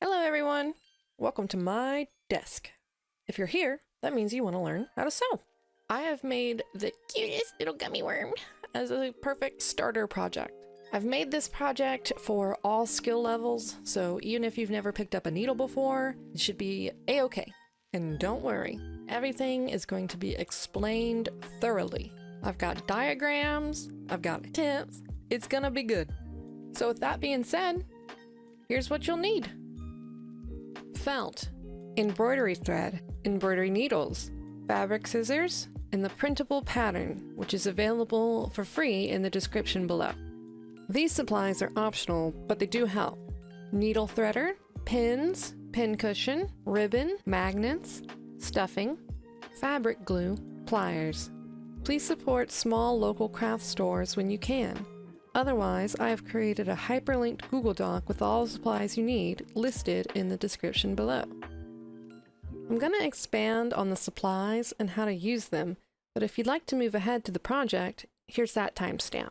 Hello everyone! Welcome to my desk. If you're here, that means you want to learn how to sew. I have made the cutest little gummy worm as a perfect starter project. I've made this project for all skill levels, so even if you've never picked up a needle before, it should be a-okay. And don't worry, everything is going to be explained thoroughly. I've got diagrams, I've got tips, it's gonna be good. So with that being said, here's what you'll need. Felt, embroidery thread, embroidery needles, fabric scissors, and the printable pattern, which is available for free in the description below. These supplies are optional, but they do help. Needle threader, pins, pin cushion, ribbon, magnets, stuffing, fabric glue, pliers. Please support small local craft stores when you can. Otherwise, I have created a hyperlinked Google Doc with all the supplies you need listed in the description below. I'm going to expand on the supplies and how to use them, but if you'd like to move ahead to the project, here's that timestamp.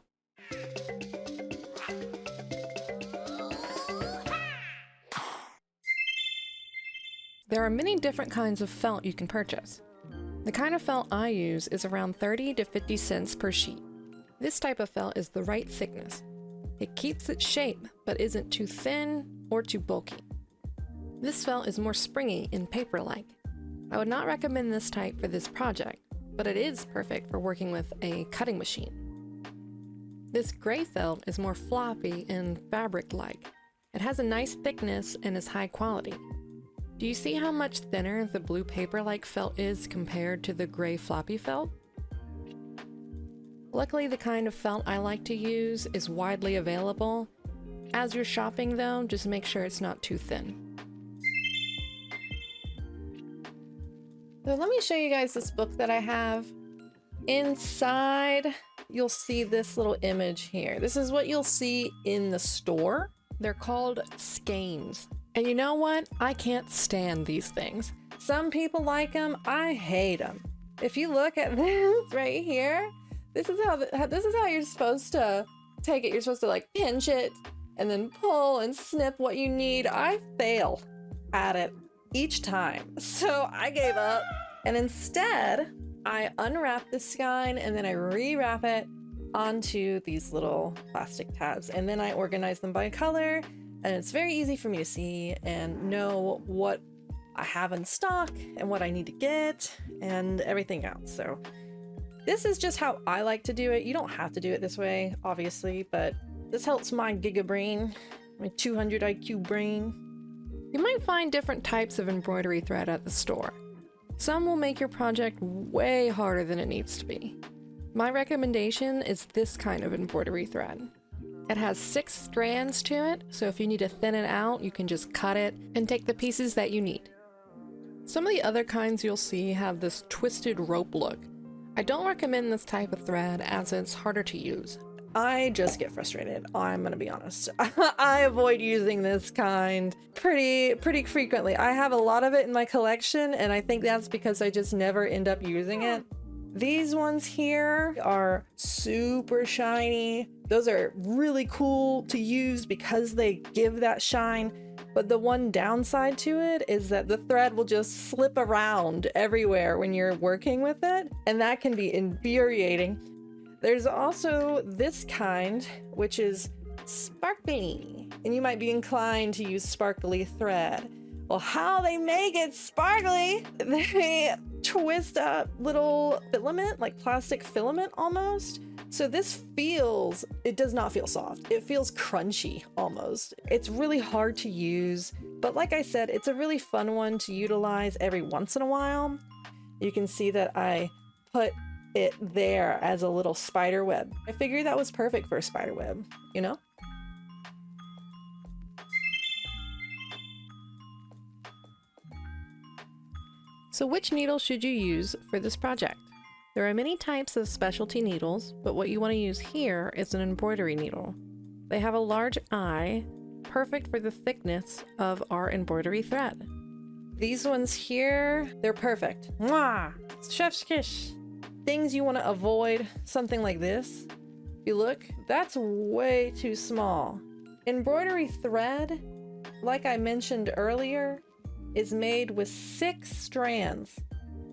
There are many different kinds of felt you can purchase. The kind of felt I use is around 30 to 50 cents per sheet. This type of felt is the right thickness. It keeps its shape, but isn't too thin or too bulky. This felt is more springy and paper-like. I would not recommend this type for this project, but it is perfect for working with a cutting machine. This gray felt is more floppy and fabric-like. It has a nice thickness and is high quality. Do you see how much thinner the blue paper-like felt is compared to the gray floppy felt? Luckily, the kind of felt I like to use is widely available. As you're shopping though, just make sure it's not too thin. So let me show you guys this book that I have. Inside, you'll see this little image here. This is what you'll see in the store. They're called skeins. And you know what? I can't stand these things. Some people like them, I hate them. If you look at this right here, this is how you're supposed to take it. You're supposed to like pinch it and then pull and snip what you need. I fail at it each time. So I gave up and instead I unwrap the skein and then I rewrap it onto these little plastic tabs and then I organize them by color, and it's very easy for me to see and know what I have in stock and what I need to get and everything else. So this is just how I like to do it. You don't have to do it this way, obviously, but this helps my giga brain, my 200 IQ brain. You might find different types of embroidery thread at the store. Some will make your project way harder than it needs to be. My recommendation is this kind of embroidery thread. It has 6 strands to it, so if you need to thin it out, you can just cut it and take the pieces that you need. Some of the other kinds you'll see have this twisted rope look. I don't recommend this type of thread as it's harder to use. I just get frustrated, I'm gonna be honest. I avoid using this kind pretty frequently. I have a lot of it in my collection and I think that's because I just never end up using it. These ones here are super shiny. Those are really cool to use because they give that shine. But the one downside to it is that the thread will just slip around everywhere when you're working with it, and that can be infuriating. There's also this kind, which is sparkly, and you might be inclined to use sparkly thread. Well, how they make it sparkly, they twist a little filament, like plastic filament almost. So this it does not feel soft. It feels crunchy almost. It's really hard to use, but like I said, it's a really fun one to utilize every once in a while. You can see that I put it there as a little spider web. I figured that was perfect for a spider web, you know? So which needle should you use for this project? There are many types of specialty needles, but what you want to use here is an embroidery needle. They have a large eye, perfect for the thickness of our embroidery thread. These ones here, they're perfect. Mwah! Chef's kiss. Things you want to avoid, something like this. If you look, that's way too small. Embroidery thread like I mentioned earlier, is made with 6 strands.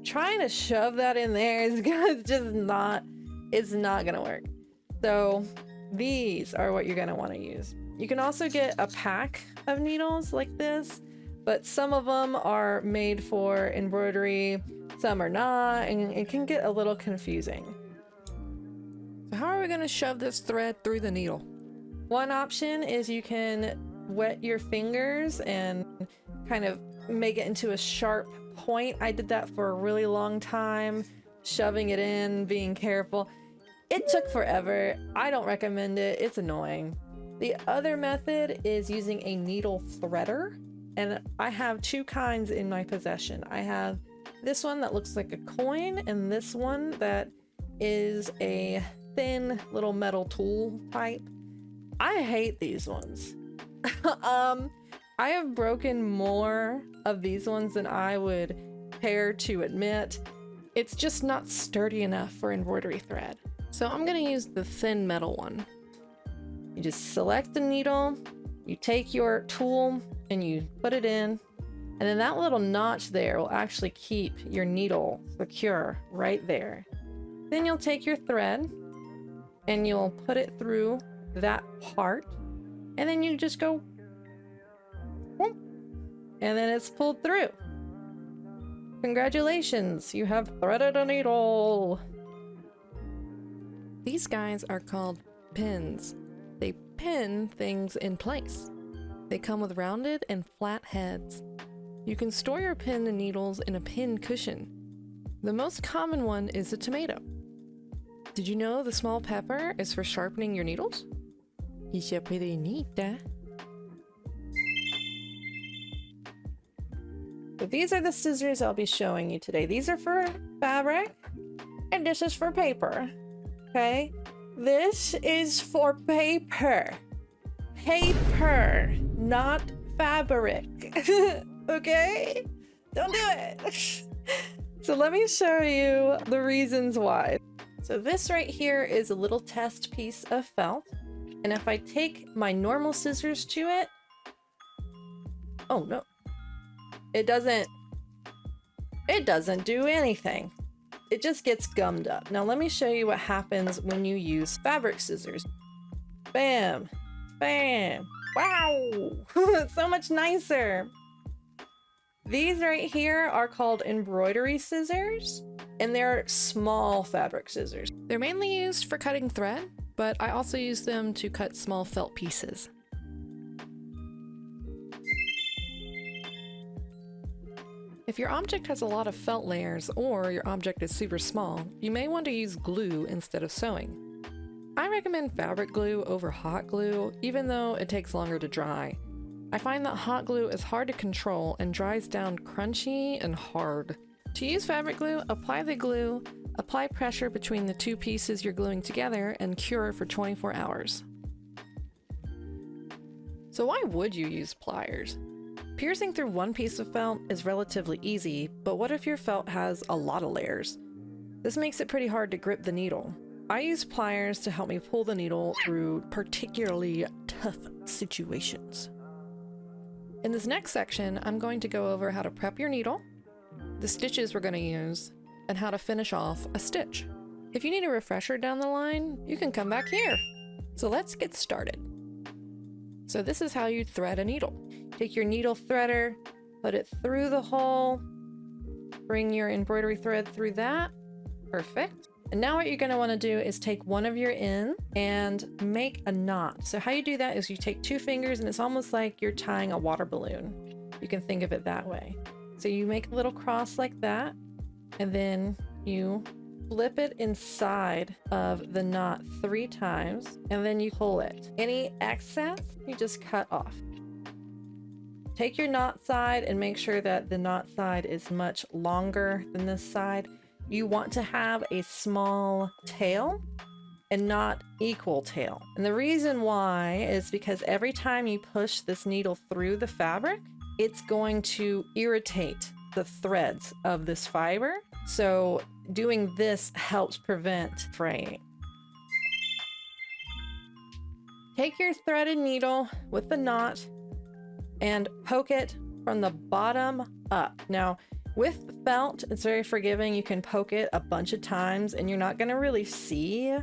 Trying to shove that in there is it's not gonna work. So these are what you're gonna want to use. You can also get a pack of needles like this, but some of them are made for embroidery, some are not, and it can get a little confusing. So how are we gonna shove this thread through the needle? One option is you can wet your fingers and kind of make it into a sharp point. I did that for a really long time, shoving it in, being careful. It took forever. I don't recommend it. It's annoying. The other method is using a needle threader, and I have 2 kinds in my possession. I have this one that looks like a coin, and this one that is a thin little metal tool type. I hate these ones. I have broken more of these ones than I would care to admit. It's just not sturdy enough for embroidery thread. So I'm gonna use the thin metal one. You just select the needle, you take your tool and you put it in, and then that little notch there will actually keep your needle secure right there. Then you'll take your thread and you'll put it through that part, and then you just go whoop, and then it's pulled through. Congratulations, you have threaded a needle. These guys are called pins. They pin things in place. They come with rounded and flat heads. You can store your pin and needles in a pin cushion. The most common one is a tomato. Did you know the small pepper is for sharpening your needles? It's pretty neat, eh? So these are the scissors I'll be showing you today. These are for fabric, and this is for paper. Okay? This is for paper. Paper, not fabric. Okay? Don't do it. So let me show you the reasons why. So this right here is a little test piece of felt. And if I take my normal scissors to it, oh no, it doesn't do anything. It just gets gummed up. Now let me show you what happens when you use fabric scissors. Bam, bam, wow, so much nicer. These right here are called embroidery scissors, and they're small fabric scissors. They're mainly used for cutting thread, but I also use them to cut small felt pieces. If your object has a lot of felt layers, or your object is super small, you may want to use glue instead of sewing. I recommend fabric glue over hot glue, even though it takes longer to dry. I find that hot glue is hard to control and dries down crunchy and hard. To use fabric glue, apply the glue, apply pressure between the 2 pieces you're gluing together, and cure for 24 hours. So why would you use pliers? Piercing through one piece of felt is relatively easy, but what if your felt has a lot of layers? This makes it pretty hard to grip the needle. I use pliers to help me pull the needle through particularly tough situations. In this next section, I'm going to go over how to prep your needle, the stitches we're going to use, and how to finish off a stitch. If you need a refresher down the line, you can come back here. So let's get started. So this is how you thread a needle. Take your needle threader, put it through the hole, bring your embroidery thread through that. Perfect. And now what you're going to want to do is take one of your ends and make a knot. So how you do that is you take 2 fingers, and it's almost like you're tying a water balloon. You can think of it that way. So you make a little cross like that, and then you flip it inside of the knot 3 times, and then you pull it. Any excess, you just cut off. Take your knot side and make sure that the knot side is much longer than this side. You want to have a small tail and not equal tail. And the reason why is because every time you push this needle through the fabric, it's going to irritate the threads of this fiber. So doing this helps prevent fraying. Take your threaded needle with the knot and poke it from the bottom up. Now, with felt, it's very forgiving. You can poke it a bunch of times and you're not gonna really see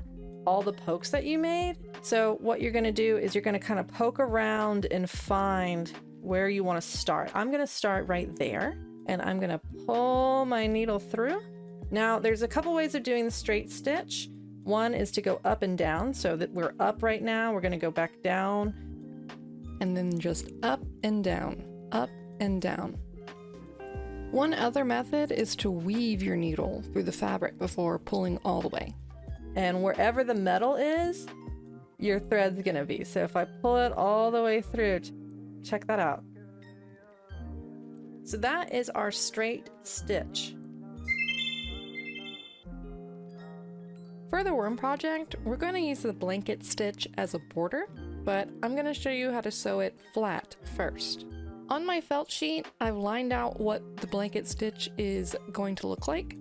all the pokes that you made. So what you're gonna do is you're gonna kind of poke around and find where you wanna start. I'm gonna start right there and I'm gonna pull my needle through. Now, there's a couple ways of doing the straight stitch. One is to go up and down, so that we're up right now. We're gonna go back down and then just up and down, up and down. One other method is to weave your needle through the fabric before pulling all the way. And wherever the metal is, your thread's gonna be. So if I pull it all the way through, check that out. So that is our straight stitch. For the worm project, we're going to use the blanket stitch as a border, but I'm going to show you how to sew it flat first. On my felt sheet, I've lined out what the blanket stitch is going to look like.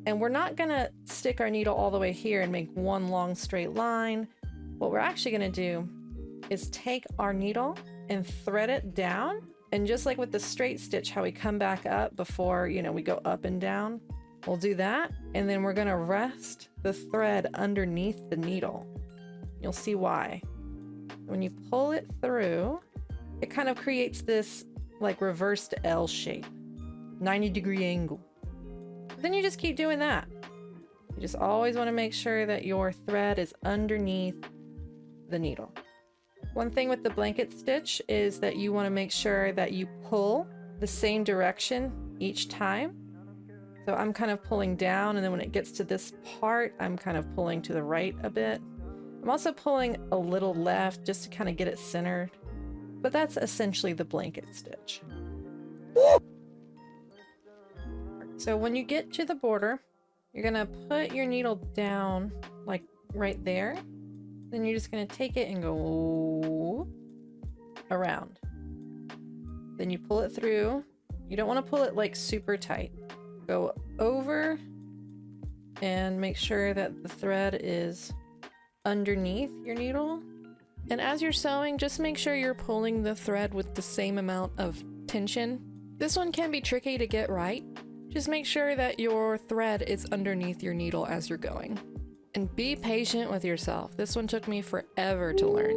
And we're not going to stick our needle all the way here and make one long straight line. What we're actually going to do is take our needle and thread it down. And just like with the straight stitch, how we come back up before, we go up and down, we'll do that. And then we're going to rest the thread underneath the needle. You'll see why. When you pull it through, it kind of creates this like reversed L shape, 90-degree angle. Then you just keep doing that. You just always want to make sure that your thread is underneath the needle. One thing with the blanket stitch is that you want to make sure that you pull the same direction each time. So I'm kind of pulling down, and then when it gets to this part, I'm kind of pulling to the right a bit. I'm also pulling a little left just to kind of get it centered. But that's essentially the blanket stitch. So when you get to the border, you're gonna put your needle down like right there. Then you're just gonna take it and go around. Then you pull it through. You don't want to pull it like super tight. Go over and make sure that the thread is underneath your needle. And as you're sewing, just make sure you're pulling the thread with the same amount of tension. This one can be tricky to get right. Just make sure that your thread is underneath your needle as you're going. And be patient with yourself. This one took me forever to learn.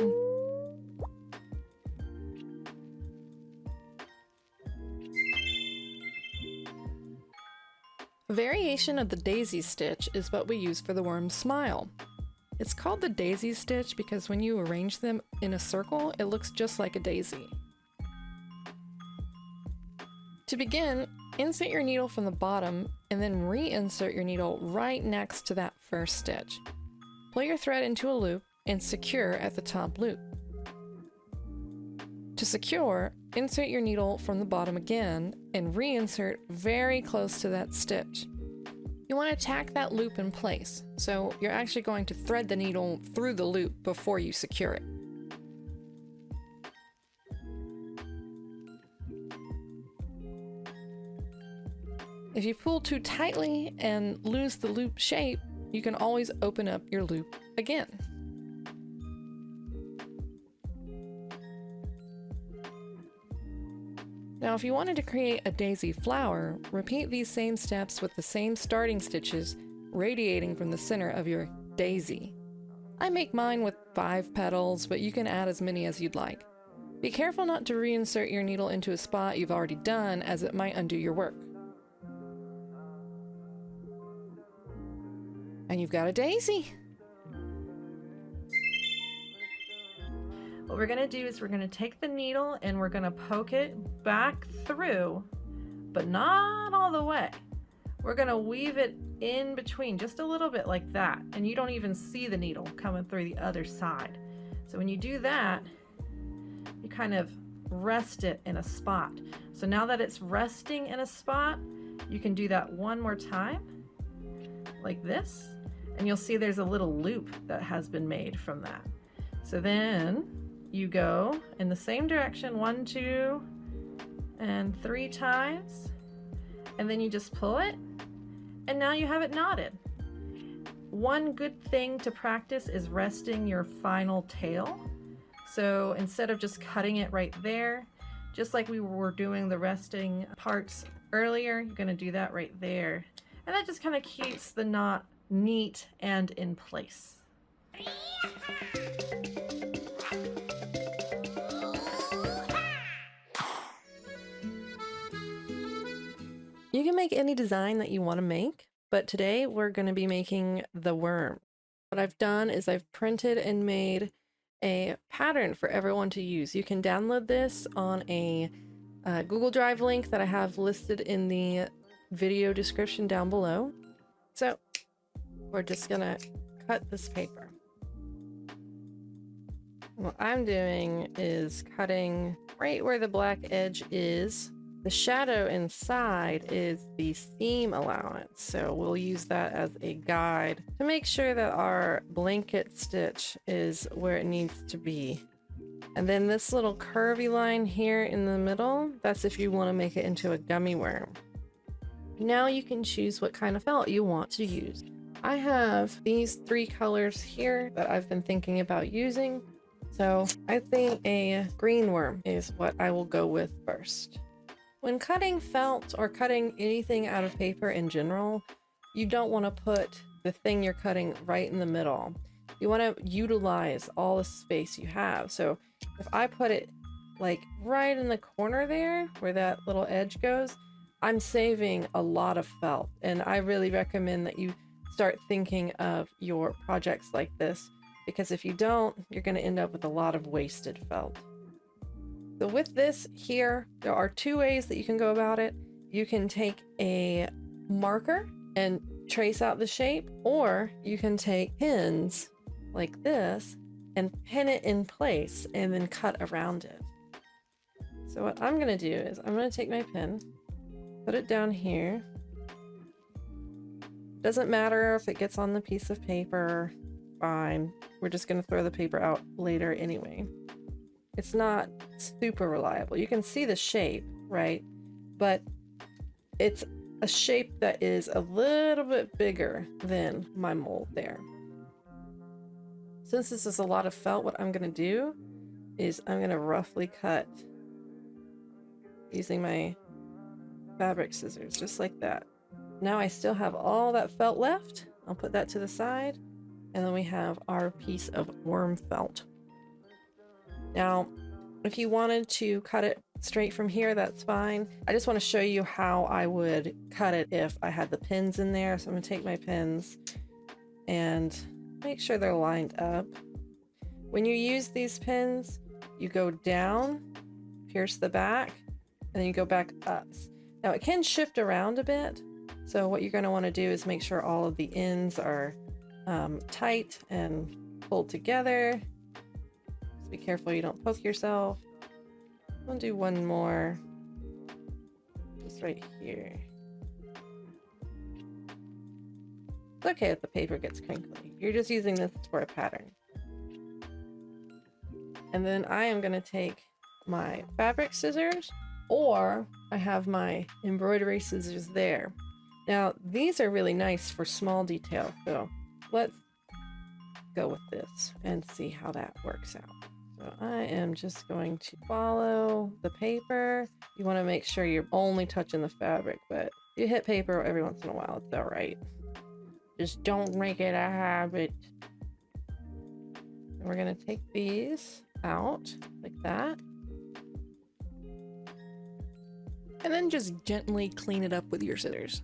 A variation of the daisy stitch is what we use for the worm's smile. It's called the daisy stitch because when you arrange them in a circle, it looks just like a daisy. To begin, insert your needle from the bottom and then reinsert your needle right next to that first stitch. Pull your thread into a loop and secure at the top loop. To secure, insert your needle from the bottom again and reinsert very close to that stitch. You want to tack that loop in place, so you're actually going to thread the needle through the loop before you secure it. If you pull too tightly and lose the loop shape, you can always open up your loop again. Now, if you wanted to create a daisy flower, repeat these same steps with the same starting stitches radiating from the center of your daisy. I make mine with 5 petals, but you can add as many as you'd like. Be careful not to reinsert your needle into a spot you've already done, as it might undo your work. And you've got a daisy! What we're going to do is we're going to take the needle and we're going to poke it back through, but not all the way. We're going to weave it in between just a little bit like that, and you don't even see the needle coming through the other side. So when you do that, you kind of rest it in a spot. So now that it's resting in a spot, you can do that one more time like this, and you'll see there's a little loop that has been made from that. So then you go in the same direction 1, 2, and 3 times, and then you just pull it, and now you have it knotted. One good thing to practice is resting your final tail. So instead of just cutting it right there, just like we were doing the resting parts earlier. You're gonna do that right there. And that just kind of keeps the knot neat and in place. You can make any design that you want to make, but today we're going to be making the worm. What I've done is I've printed and made a pattern for everyone to use. You can download this on a Google Drive link that I have listed in the video description down below. So we're just gonna cut this paper. What I'm doing is cutting right where the black edge is. The shadow inside is the seam allowance, so we'll use that as a guide to make sure that our blanket stitch is where it needs to be. And then this little curvy line here in the middle, that's if you want to make it into a gummy worm. Now you can choose what kind of felt you want to use. I have these 3 colors here that I've been thinking about using, so I think a green worm is what I will go with first. When cutting felt or cutting anything out of paper in general, you don't want to put the thing you're cutting right in the middle. You want to utilize all the space you have. So if I put it like right in the corner there where that little edge goes, I'm saving a lot of felt. And I really recommend that you start thinking of your projects like this, because if you don't, you're going to end up with a lot of wasted felt. So with this here, there are 2 ways that you can go about it. You can take a marker and trace out the shape, or you can take pins like this and pin it in place and then cut around it. So what I'm gonna do is I'm gonna take my pin, put it down here. Doesn't matter if it gets on the piece of paper, fine. We're just gonna throw the paper out later anyway. It's not super reliable. You can see the shape, right? But it's a shape that is a little bit bigger than my mold there. Since this is a lot of felt, what I'm gonna do is I'm gonna roughly cut using my fabric scissors, just like that. Now I still have all that felt left. I'll put that to the side. And then we have our piece of worm felt. Now, if you wanted to cut it straight from here, that's fine. I just want to show you how I would cut it if I had the pins in there. So I'm going to take my pins and make sure they're lined up. When you use these pins, you go down, pierce the back, and then you go back up. Now it can shift around a bit. So what you're going to want to do is make sure all of the ends are tight and pulled together. Be careful you don't poke yourself. I'll do one more just right here. It's okay if the paper gets crinkly. You're just using this for a pattern. And then I am going to take my fabric scissors, or I have my embroidery scissors there. Now these are really nice for small detail, so let's go with this and see how that works out. So I am just going to follow the paper. You want to make sure you're only touching the fabric, but if you hit paper every once in a while, it's all right. Just don't make it a habit. And we're going to take these out like that. And then just gently clean it up with your scissors.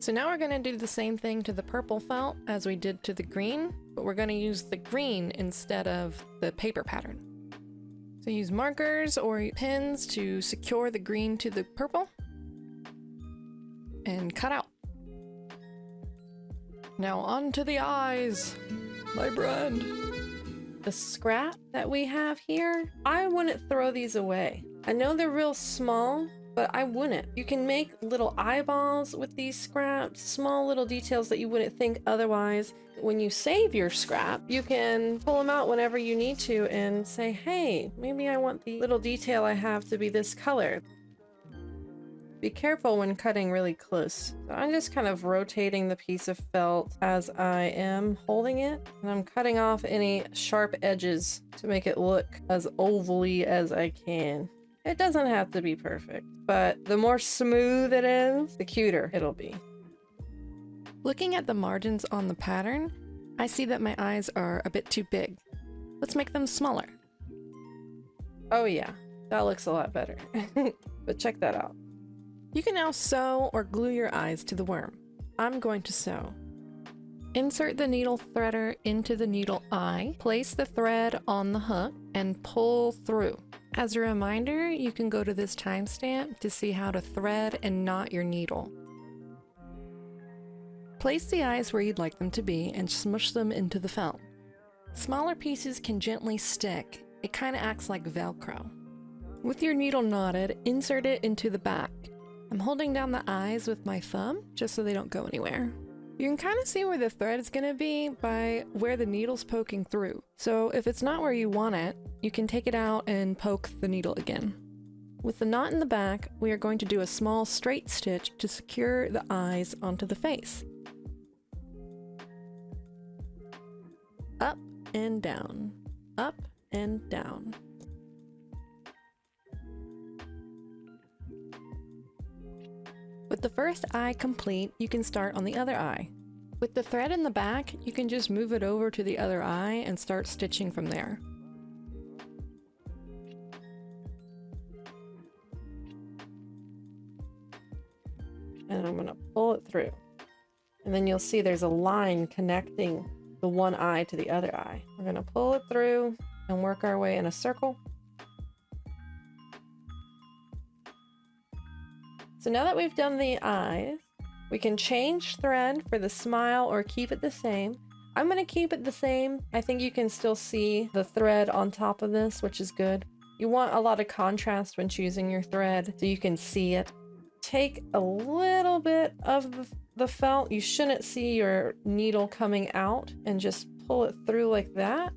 So now we're going to do the same thing to the purple felt as we did to the green, but we're going to use the green instead of the paper pattern. So use markers or pins to secure the green to the purple and cut out. Now on to the eyes, my brand. The scrap that we have here, I wouldn't throw these away. I know they're real small, but I wouldn't. You can make little eyeballs with these scraps, small little details that you wouldn't think otherwise. When you save your scrap, you can pull them out whenever you need to and say, hey, maybe I want the little detail I have to be this color. Be careful when cutting really close. So I'm just kind of rotating the piece of felt as I am holding it, and I'm cutting off any sharp edges to make it look as ovally as I can. It doesn't have to be perfect, but the more smooth it is, the cuter it'll be. Looking at the margins on the pattern, I see that my eyes are a bit too big. Let's make them smaller. Oh yeah, that looks a lot better. But check that out. You can now sew or glue your eyes to the worm. I'm going to sew. Insert the needle threader into the needle eye, place the thread on the hook, and pull through. As a reminder, you can go to this timestamp to see how to thread and knot your needle. Place the eyes where you'd like them to be and smush them into the felt. Smaller pieces can gently stick. It kind of acts like Velcro. With your needle knotted, insert it into the back. I'm holding down the eyes with my thumb just so they don't go anywhere. You can kind of see where the thread is going to be by where the needle's poking through. So if it's not where you want it, you can take it out and poke the needle again. With the knot in the back, we are going to do a small straight stitch to secure the eyes onto the face. Up and down, up and down. With the first eye complete, you can start on the other eye. With the thread in the back, you can just move it over to the other eye and start stitching from there. And I'm gonna pull it through. And then you'll see there's a line connecting the one eye to the other eye. We're gonna pull it through and work our way in a circle. So now that we've done the eyes, we can change thread for the smile or keep it the same. I'm going to keep it the same. I think you can still see the thread on top of this, which is good. You want a lot of contrast when choosing your thread so you can see it. Take a little bit of the felt. You shouldn't see your needle coming out, and just pull it through like that.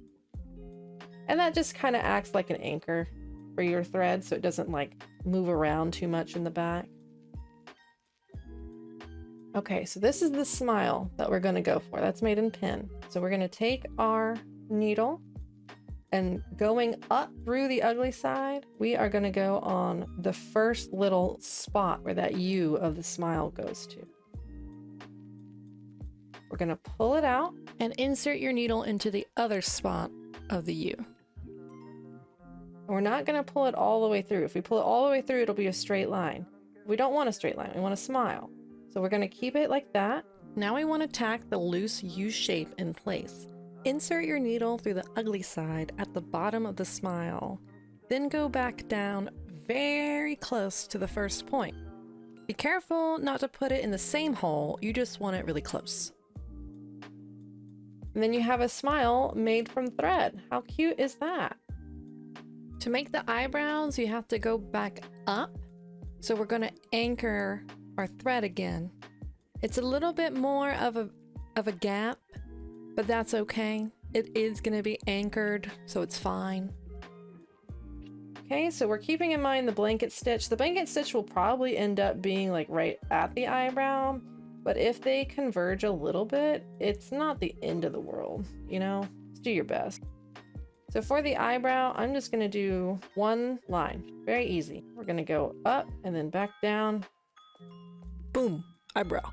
And that just kind of acts like an anchor for your thread so it doesn't like move around too much in the back. Okay, so this is the smile that we're going to go for. That's made in pin. So we're going to take our needle, and going up through the ugly side, we are going to go on the first little spot where that U of the smile goes to. We're going to pull it out and insert your needle into the other spot of the U. We're not going to pull it all the way through. If we pull it all the way through, it'll be a straight line. We don't want a straight line. We want a smile. So we're going to keep it like that. Now we want to tack the loose U shape in place. Insert your needle through the ugly side at the bottom of the smile. Then go back down very close to the first point. Be careful not to put it in the same hole. You just want it really close. And then you have a smile made from thread. How cute is that? To make the eyebrows, you have to go back up. So we're going to anchor our thread again. It's a little bit more of a gap, but that's okay. It is going to be anchored, so it's fine. Okay, so we're keeping in mind the blanket stitch. The blanket stitch will probably end up being like right at the eyebrow, but if they converge a little bit, it's not the end of the world, you know? Just do your best. So for the eyebrow, I'm just going to do one line. Very easy. We're going to go up and then back down. Boom, eyebrow.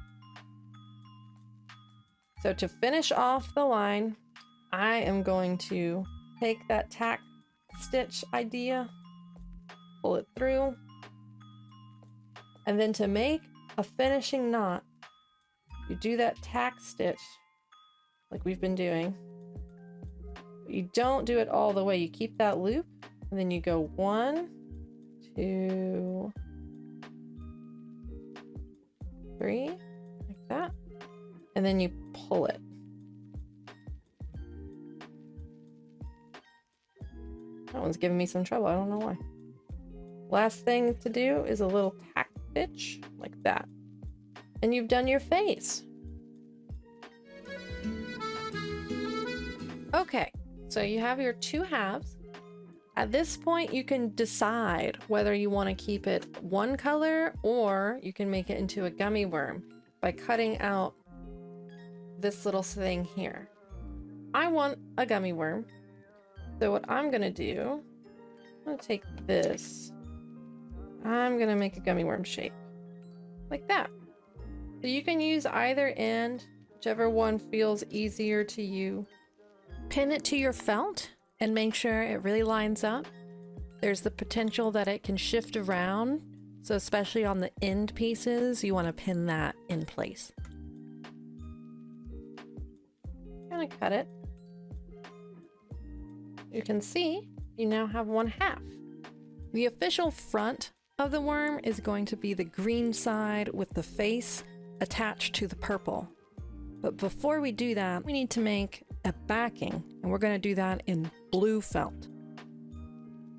So to finish off the line, I am going to take that tack stitch idea, pull it through, and then to make a finishing knot, you do that tack stitch like we've been doing. You don't do it all the way. You keep that loop, and then you go 1, 2, 3, like that, and then you pull it. That one's giving me some trouble. I don't know why. Last thing to do is a little tack stitch like that, and you've done your face. Okay, so you have your two halves. At this point, you can decide whether you want to keep it one color or you can make it into a gummy worm by cutting out this little thing here. I want a gummy worm. So what I'm gonna do, I'm gonna take this. I'm gonna make a gummy worm shape like that. So you can use either end, whichever one feels easier to you. Pin it to your felt and make sure it really lines up. There's the potential that it can shift around. So especially on the end pieces, you want to pin that in place. Gonna cut it. You can see you now have 1/2. The official front of the worm is going to be the green side with the face attached to the purple. But before we do that, we need to make a backing, and we're going to do that in blue felt.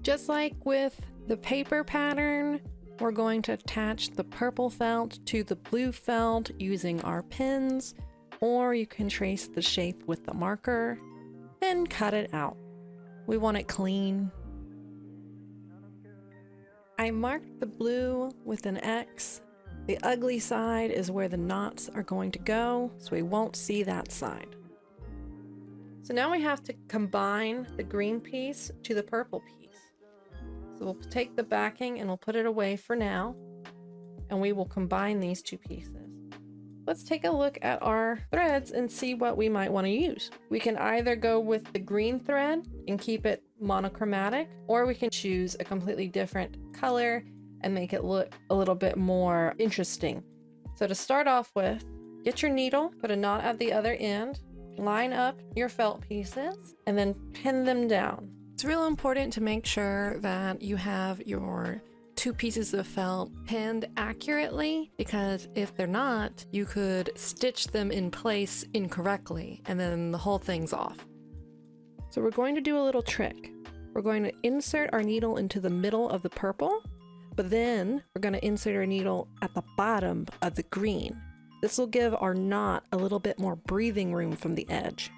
Just like with the paper pattern, we're going to attach the purple felt to the blue felt using our pins, or you can trace the shape with the marker and cut it out. We want it clean. I marked the blue with an X. The ugly side is where the knots are going to go, so we won't see that side. So now we have to combine the green piece to the purple piece. So we'll take the backing and we'll put it away for now, and we will combine these two pieces. Let's take a look at our threads and see what we might want to use. We can either go with the green thread and keep it monochromatic, or we can choose a completely different color and make it look a little bit more interesting. So to start off with, get your needle, put a knot at the other end, line up your felt pieces, and then pin them down. It's real important to make sure that you have your two pieces of felt pinned accurately, because if they're not, you could stitch them in place incorrectly and then the whole thing's off. So we're going to do a little trick. We're going to insert our needle into the middle of the purple, but then we're going to insert our needle at the bottom of the green. This will give our knot a little bit more breathing room from the edge.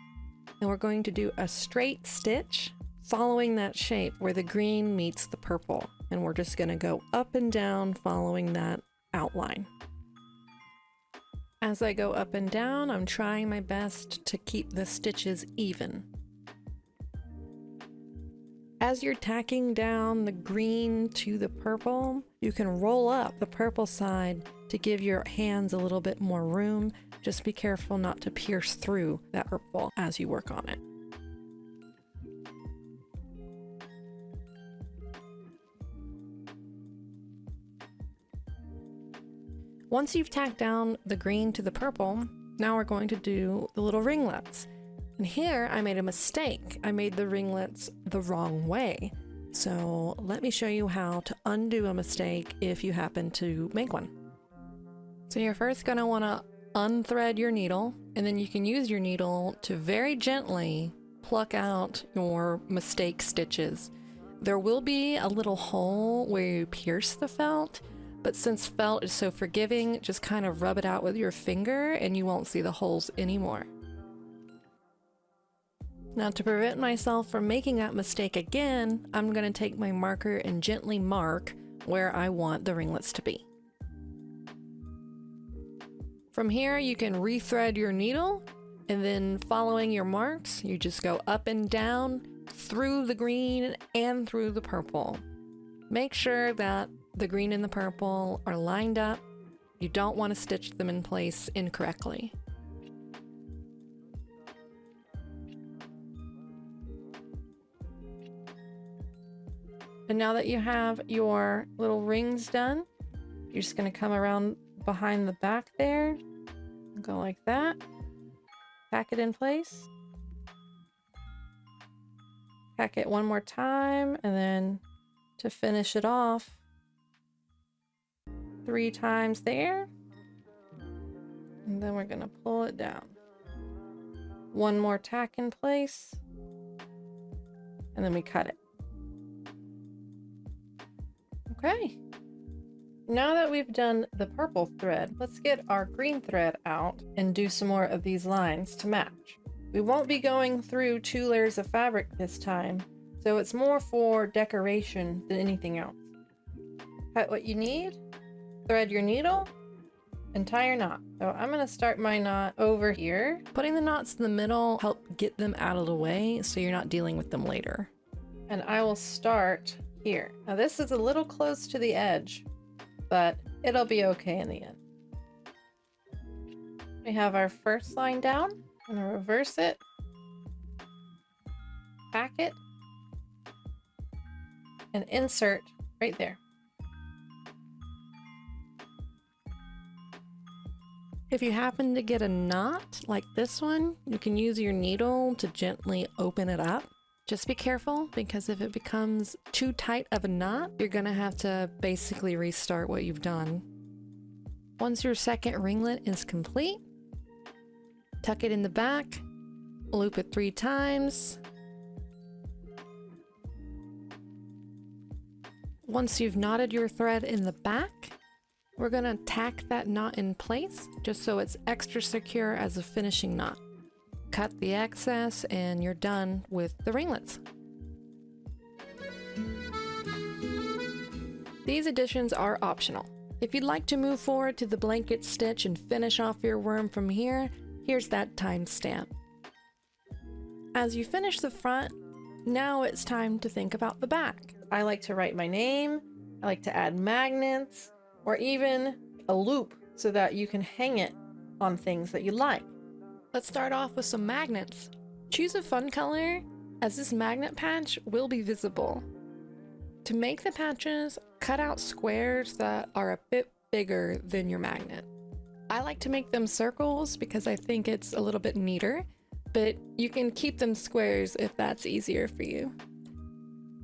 And we're going to do a straight stitch following that shape where the green meets the purple. And we're just going to go up and down following that outline. As I go up and down, I'm trying my best to keep the stitches even. As you're tacking down the green to the purple, you can roll up the purple side to give your hands a little bit more room. Just be careful not to pierce through that purple as you work on it. Once you've tacked down the green to the purple, now we're going to do the little ringlets. And here I made a mistake. I made the ringlets the wrong way. So let me show you how to undo a mistake if you happen to make one. So you're first going to want to unthread your needle, and then you can use your needle to very gently pluck out your mistake stitches. There will be a little hole where you pierce the felt, but since felt is so forgiving, just kind of rub it out with your finger and you won't see the holes anymore. Now, to prevent myself from making that mistake again, I'm going to take my marker and gently mark where I want the ringlets to be. From here, you can rethread your needle, and then following your marks, you just go up and down through the green and through the purple. Make sure that the green and the purple are lined up. You don't want to stitch them in place incorrectly. And now that you have your little rings done, you're just going to come around behind the back there, go like that, pack it in place, pack it one more time, and then to finish it off, 3 times there, and then we're going to pull it down. One more tack in place, and then we cut it. Okay. Now that we've done the purple thread, let's get our green thread out and do some more of these lines to match. We won't be going through 2 layers of fabric this time, So it's more for decoration than anything else. Cut what you need, thread your needle, and tie your knot. So I'm gonna start my knot over here. Putting the knots in the middle help get them out of the way so you're not dealing with them later. And I will start here. Now this is a little close to the edge, but it'll be okay in the end. We have our first line down. I'm gonna reverse it, pack it, and insert right there. If you happen to get a knot like this one, you can use your needle to gently open it up. Just be careful, because if it becomes too tight of a knot, you're gonna have to basically restart what you've done. Once your second ringlet is complete, tuck it in the back, loop it 3 times. Once you've knotted your thread in the back, we're gonna tack that knot in place just so it's extra secure as a finishing knot. Cut the excess and you're done with the ringlets. These additions are optional. If you'd like to move forward to the blanket stitch and finish off your worm from here, here's that timestamp. As you finish the front, now it's time to think about the back. I like to write my name, I like to add magnets, or even a loop so that you can hang it on things that you like. Let's start off with some magnets. Choose a fun color, as this magnet patch will be visible. To make the patches, cut out squares that are a bit bigger than your magnet. I like to make them circles because I think it's a little bit neater, but you can keep them squares if that's easier for you.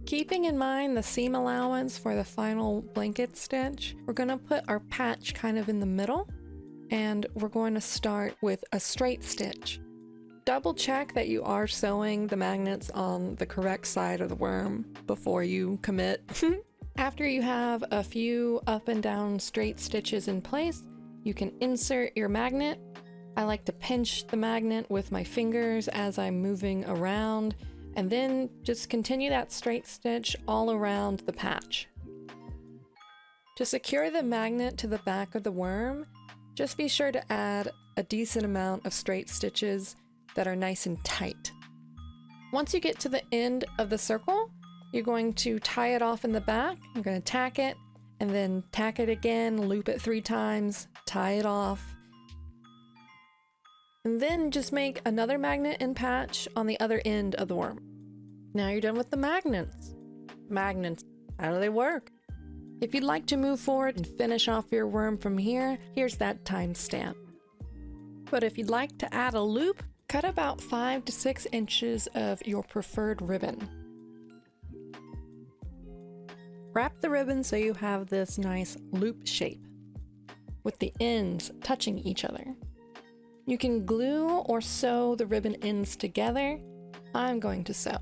Keeping in mind the seam allowance for the final blanket stitch, we're going to put our patch kind of in the middle, and we're going to start with a straight stitch. Double check that you are sewing the magnets on the correct side of the worm before you commit. After you have a few up and down straight stitches in place, you can insert your magnet. I like to pinch the magnet with my fingers as I'm moving around, and then just continue that straight stitch all around the patch. To secure the magnet to the back of the worm, just be sure to add a decent amount of straight stitches that are nice and tight. Once you get to the end of the circle, you're going to tie it off in the back. You're going to tack it, and then tack it again, loop it 3 times, tie it off. And then just make another magnet and patch on the other end of the worm. Now you're done with the magnets. Magnets, how do they work? If you'd like to move forward and finish off your worm from here, here's that timestamp. But if you'd like to add a loop, cut about 5 to 6 inches of your preferred ribbon. Wrap the ribbon so you have this nice loop shape, with the ends touching each other. You can glue or sew the ribbon ends together. I'm going to sew.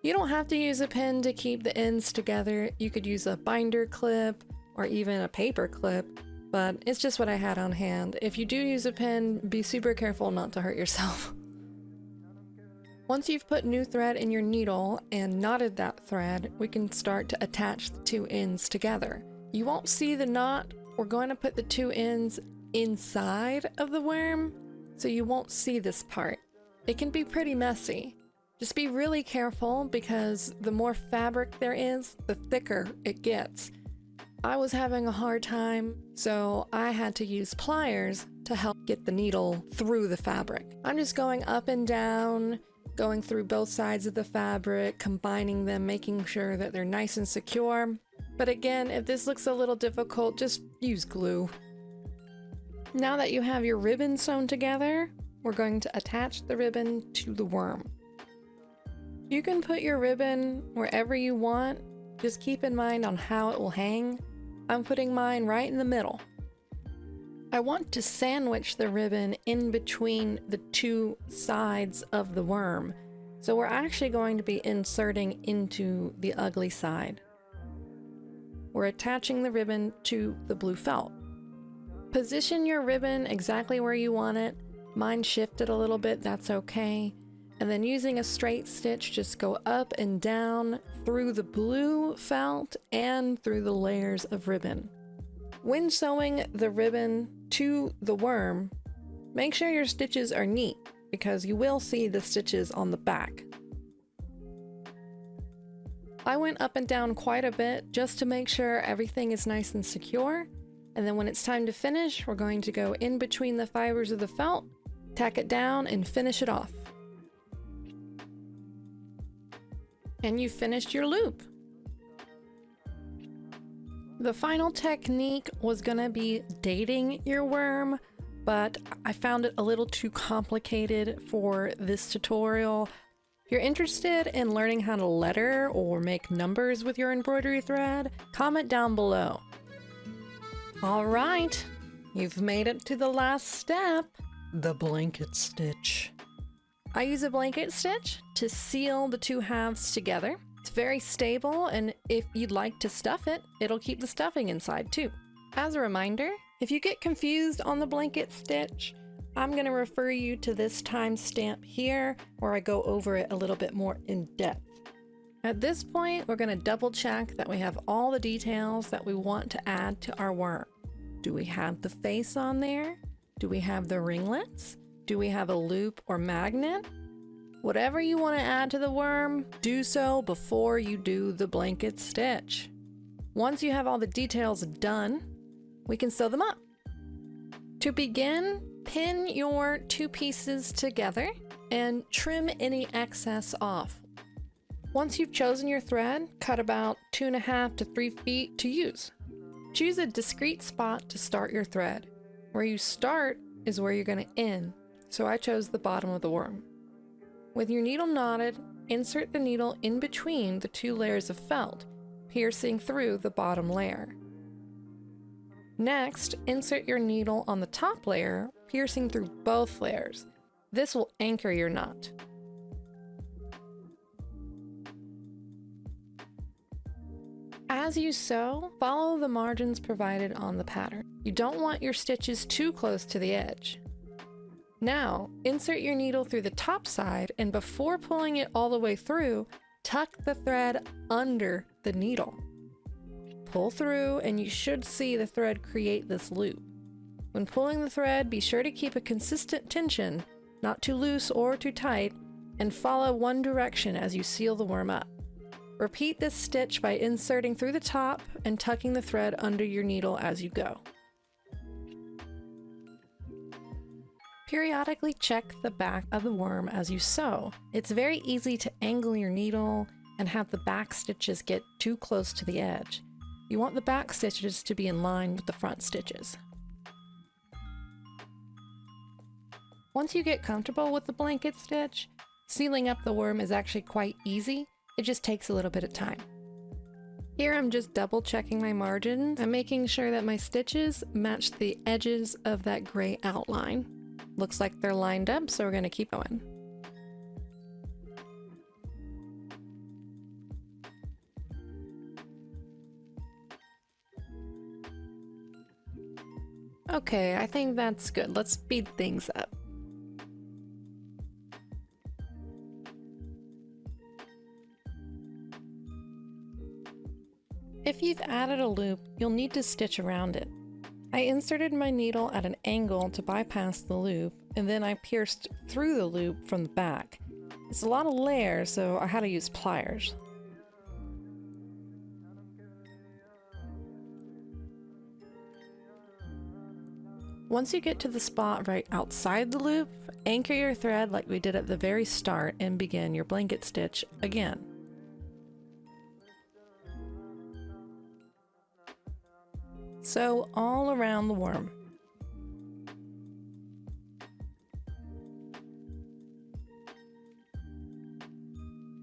You don't have to use a pin to keep the ends together. You could use a binder clip or even a paper clip, but it's just what I had on hand. If you do use a pin, be super careful not to hurt yourself. Once you've put new thread in your needle and knotted that thread, we can start to attach the 2 ends together. You won't see the knot. We're going to put the 2 ends inside of the worm, so you won't see this part. It can be pretty messy. Just be really careful, because the more fabric there is, the thicker it gets. I was having a hard time, so I had to use pliers to help get the needle through the fabric. I'm just going up and down, going through both sides of the fabric, combining them, making sure that they're nice and secure. But again, if this looks a little difficult, just use glue. Now that you have your ribbon sewn together, we're going to attach the ribbon to the worm. You can put your ribbon wherever you want, just keep in mind on how it will hang. I'm putting mine right in the middle. I want to sandwich the ribbon in between the 2 sides of the worm, so we're actually going to be inserting into the ugly side. We're attaching the ribbon to the blue felt. Position your ribbon exactly where you want it. Mine shifted a little bit, that's okay. And then using a straight stitch, just go up and down through the blue felt and through the layers of ribbon. When sewing the ribbon to the worm, make sure your stitches are neat because you will see the stitches on the back. I went up and down quite a bit just to make sure everything is nice and secure. And then when it's time to finish, we're going to go in between the fibers of the felt, tack it down, and finish it off. And you finished your loop. The final technique was gonna be dating your worm, but I found it a little too complicated for this tutorial. If you're interested in learning how to letter or make numbers with your embroidery thread, comment down below. All right, you've made it to the last step, the blanket stitch. I use a blanket stitch to seal the two halves together. It's very stable, and if you'd like to stuff it, it'll keep the stuffing inside too. As a reminder, if you get confused on the blanket stitch, I'm going to refer you to this timestamp here where I go over it a little bit more in depth. At this point, we're going to double check that we have all the details that we want to add to our worm. Do we have the face on there? Do we have the ringlets? Do we have a loop or magnet? Whatever you want to add to the worm, do so before you do the blanket stitch. Once you have all the details done, we can sew them up. To begin, pin your two pieces together and trim any excess off. Once you've chosen your thread, cut about 2.5 to 3 feet to use. Choose a discrete spot to start your thread. Where you start is where you're going to end, so I chose the bottom of the worm. With your needle knotted, insert the needle in between the two layers of felt, piercing through the bottom layer. Next, insert your needle on the top layer, piercing through both layers. This will anchor your knot. As you sew, follow the margins provided on the pattern. You don't want your stitches too close to the edge. Now, insert your needle through the top side, and before pulling it all the way through, tuck the thread under the needle. Pull through, and you should see the thread create this loop. When pulling the thread, be sure to keep a consistent tension, not too loose or too tight, and follow one direction as you seal the worm up. Repeat this stitch by inserting through the top and tucking the thread under your needle as you go. Periodically check the back of the worm as you sew. It's very easy to angle your needle and have the back stitches get too close to the edge. You want the back stitches to be in line with the front stitches. Once you get comfortable with the blanket stitch, sealing up the worm is actually quite easy. It just takes a little bit of time. Here I'm just double checking my margins and making sure that my stitches match the edges of that gray outline. Looks like they're lined up, so we're going to keep going. Okay, I think that's good. Let's speed things up. If you've added a loop, you'll need to stitch around it. I inserted my needle at an angle to bypass the loop, and then I pierced through the loop from the back. It's a lot of layers, so I had to use pliers. Once you get to the spot right outside the loop, anchor your thread like we did at the very start and begin your blanket stitch again. Sew all around the worm.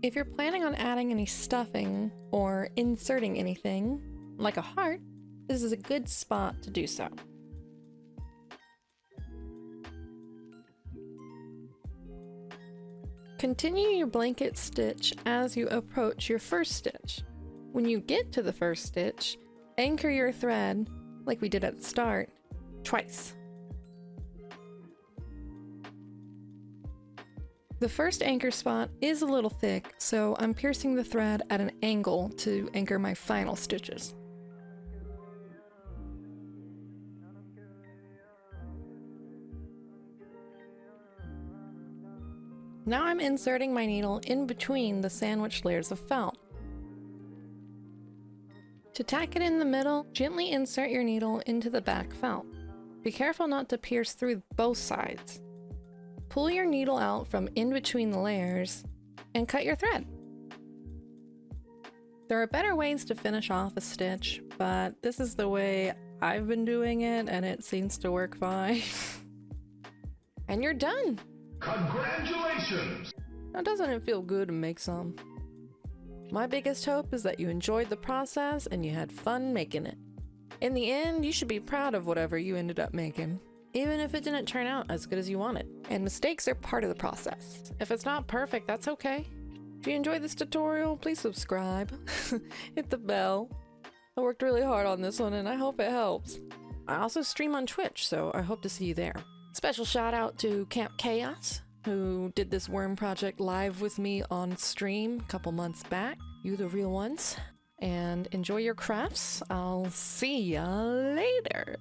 If you're planning on adding any stuffing or inserting anything, like a heart, this is a good spot to do so. Continue your blanket stitch as you approach your first stitch. When you get to the first stitch, anchor your thread, like we did at the start, twice. The first anchor spot is a little thick, so I'm piercing the thread at an angle to anchor my final stitches. Now I'm inserting my needle in between the sandwiched layers of felt. To tack it in the middle, gently insert your needle into the back felt. Be careful not to pierce through both sides. Pull your needle out from in between the layers and cut your thread. There are better ways to finish off a stitch, but this is the way I've been doing it and it seems to work fine. And you're done! Congratulations! Now doesn't it feel good to make some? My biggest hope is that you enjoyed the process and you had fun making it. In the end, you should be proud of whatever you ended up making, even if it didn't turn out as good as you wanted. And mistakes are part of the process. If it's not perfect, that's okay. If you enjoyed this tutorial, please subscribe. Hit the bell. I worked really hard on this one and I hope it helps. I also stream on Twitch, so I hope to see you there. Special shout out to Camp Chaos, who did this worm project live with me on stream a couple months back. You the real ones. And enjoy your crafts. I'll see ya later.